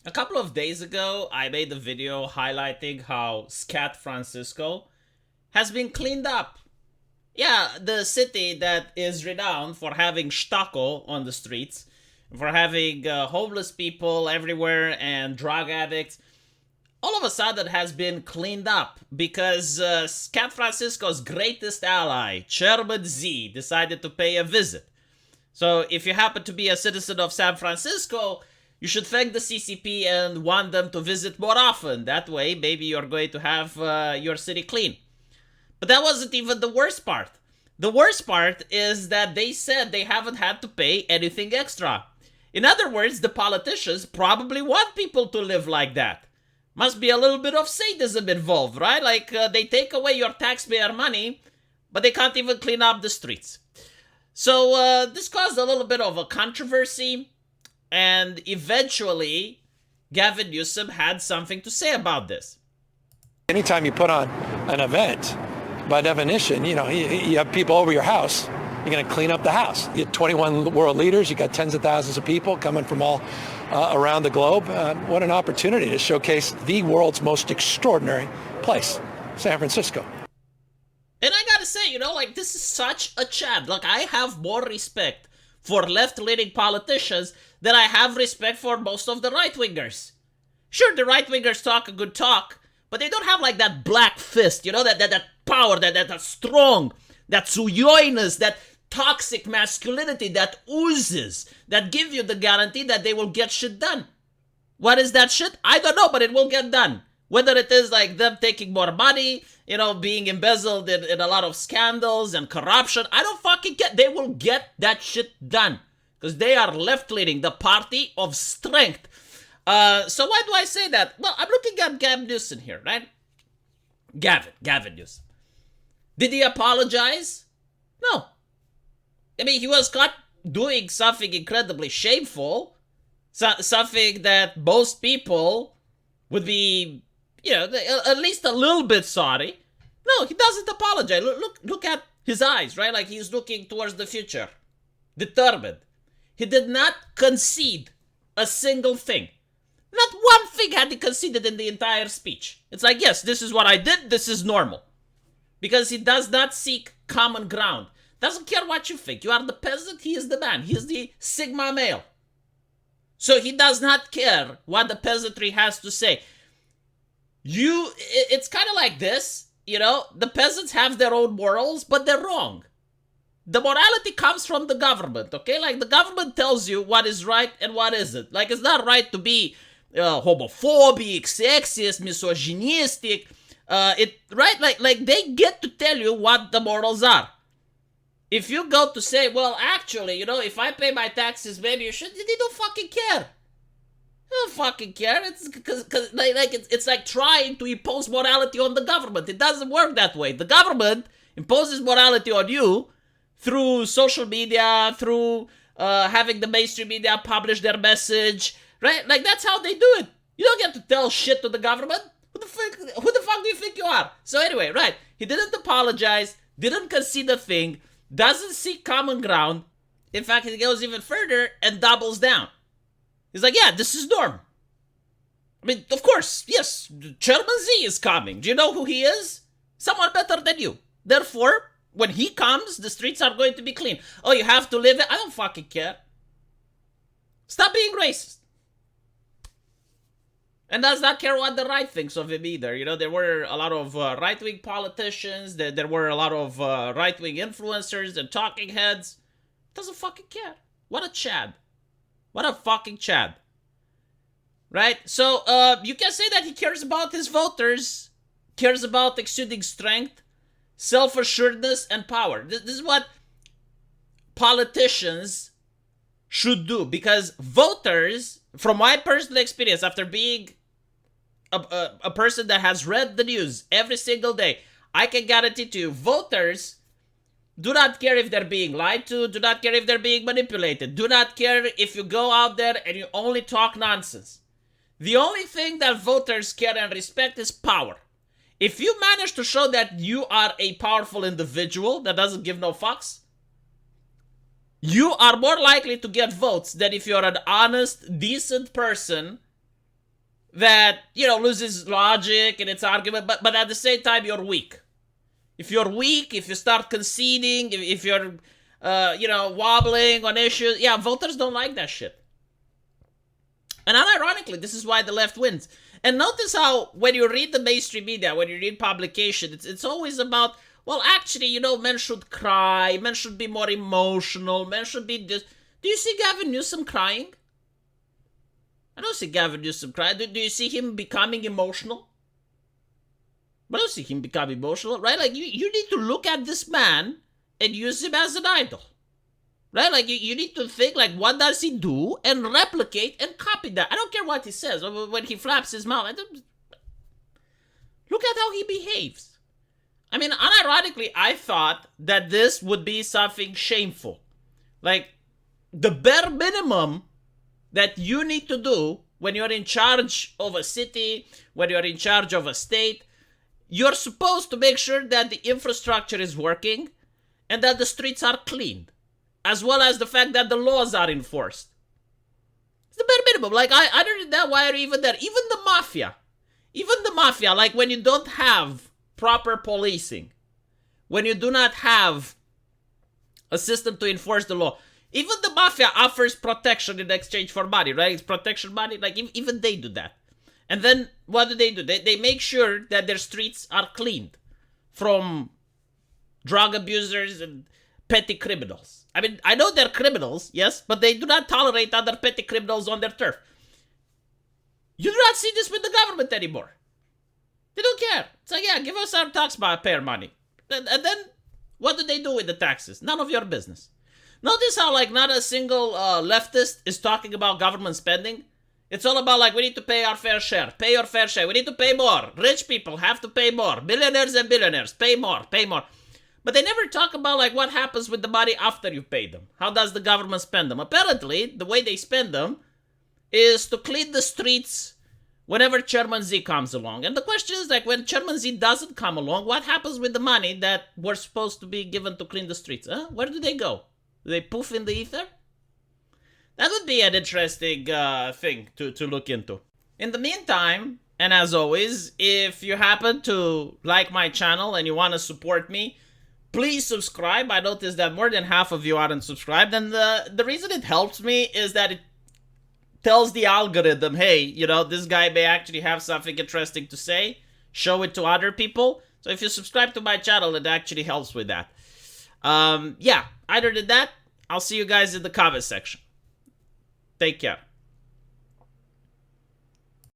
A couple of days ago, I made a video highlighting how Scat Francisco has been cleaned up. Yeah, the city that is renowned for having stucco on the streets, for having homeless people everywhere and drug addicts, all of a sudden has been cleaned up because Scat Francisco's greatest ally, Chairman Z, decided to pay a visit. So if you happen to be a citizen of San Francisco, you should thank the CCP and want them to visit more often. That way, maybe you're going to have your city clean. But that wasn't even the worst part. The worst part is that they said they haven't had to pay anything extra. In other words, the politicians probably want people to live like that. Must be a little bit of sadism involved, right? Like they take away your taxpayer money, but they can't even clean up the streets. So this caused a little bit of a controversy, and eventually Gavin Newsom had something to say about this. Anytime you put on an event, by definition, you have people over your house, you're going to clean up the house. You have 21 world leaders, you got tens of thousands of people coming from all around the globe. What an opportunity to showcase the world's most extraordinary place, San Francisco. And I gotta say, like, this is such a Chad. Like, I have more respect for left-leaning politicians than I have respect for most of the right-wingers. Sure, the right-wingers talk a good talk, but they don't have, like, that black fist, that power, that strong, that suyoiness, that toxic masculinity that oozes, that give you the guarantee that they will get shit done. What is that shit? I don't know, but it will get done. Whether it is like them taking more money, being embezzled in a lot of scandals and corruption, I don't fucking care. They will get that shit done. Because they are left-leaning, the party of strength. So why do I say that? Well, I'm looking at Gavin Newsom here, right? Gavin Newsom. Did he apologize? No. I mean, he was caught doing something incredibly shameful. Something that most people would be, at least a little bit sorry. No, he doesn't apologize. Look at his eyes, right? Like he's looking towards the future. Determined. He did not concede a single thing. Not one thing had he conceded in the entire speech. It's like, yes, this is what I did. This is normal. Because he does not seek common ground. Doesn't care what you think. You are the peasant. He is the man. He is the Sigma male. So he does not care what the peasantry has to say. It's kind of like this, the peasants have their own morals, but they're wrong. The morality comes from the government, okay? Like the government tells you what is right and what isn't. Like it's not right to be homophobic, sexist, misogynistic. Right? Like they get to tell you what the morals are. If you go to say, well, actually, if I pay my taxes, maybe you should, they don't fucking care. They don't fucking care. It's because it's like trying to impose morality on the government. It doesn't work that way. The government imposes morality on you through social media, through having the mainstream media publish their message, right? Like that's how they do it. You don't get to tell shit to the government. Who the fuck do you think you are? So anyway, right? He didn't apologize, didn't concede a thing, doesn't seek common ground. In fact, he goes even further and doubles down. He's like, yeah, this is norm. I mean, of course, yes, Chairman Z is coming. Do you know who he is? Someone better than you. Therefore, when he comes, the streets are going to be clean. Oh, you have to live it? I don't fucking care. Stop being racist. And does not care what the right thinks of him either. There were a lot of right-wing politicians. There were a lot of right-wing influencers and talking heads. Doesn't fucking care. What a Chad. What a fucking Chad. Right? So, you can say that he cares about his voters, cares about exuding strength, self-assuredness, and power. This is what politicians should do. Because voters, from my personal experience, after being a person that has read the news every single day, I can guarantee to you, voters do not care if they're being lied to, do not care if they're being manipulated, do not care if you go out there and you only talk nonsense. The only thing that voters care and respect is power. If you manage to show that you are a powerful individual that doesn't give no fucks, you are more likely to get votes than if you're an honest, decent person that, you know, loses logic in its argument, but at the same time, you're weak. If you're weak, if you start conceding, if you're, you know, wobbling on issues, yeah, voters don't like that shit. And unironically, this is why the left wins. And notice how when you read the mainstream media, when you read publication, it's always about, well, actually, you know, men should cry, men should be more emotional, men should be this. Do you see Gavin Newsom crying? I don't see Gavin Newsom crying. Do you see him becoming emotional? I don't see him becoming emotional, right? Like, you need to look at this man and use him as an idol. Right? Like, you need to think, like, what does he do? And replicate and copy that. I don't care what he says. When he flaps his mouth, look at how he behaves. I mean, unironically, I thought that this would be something shameful. Like, the bare minimum that you need to do when you're in charge of a city, when you're in charge of a state, you're supposed to make sure that the infrastructure is working and that the streets are cleaned, as well as the fact that the laws are enforced. It's the bare minimum. Like, I don't understand why are you even there. Even the mafia, like when you don't have proper policing, when you do not have a system to enforce the law, even the mafia offers protection in exchange for money, right? It's protection money. Like, even they do that. And then what do? They make sure that their streets are cleaned from drug abusers and petty criminals. I mean, I know they're criminals, yes, but they do not tolerate other petty criminals on their turf. You do not see this with the government anymore. They don't care. It's like, yeah, give us our taxpayer money. And then what do they do with the taxes? None of your business. Notice how, like, not a single leftist is talking about government spending. It's all about, like, we need to pay our fair share. Pay your fair share. We need to pay more. Rich people have to pay more. Millionaires and billionaires, pay more, pay more. But they never talk about, like, what happens with the money after you pay them. How does the government spend them? Apparently, the way they spend them is to clean the streets whenever Chairman Z comes along. And the question is, like, when Chairman Z doesn't come along, what happens with the money that were supposed to be given to clean the streets? Huh? Where do they go? Do they poof in the ether? That would be an interesting thing to look into. In the meantime, and as always, if you happen to like my channel and you want to support me, please subscribe. I noticed that more than half of you aren't subscribed, and the reason it helps me is that it tells the algorithm, hey, you know, this guy may actually have something interesting to say. Show it to other people. So if you subscribe to my channel, it actually helps with that. Yeah, other than that, I'll see you guys in the comment section. Take care.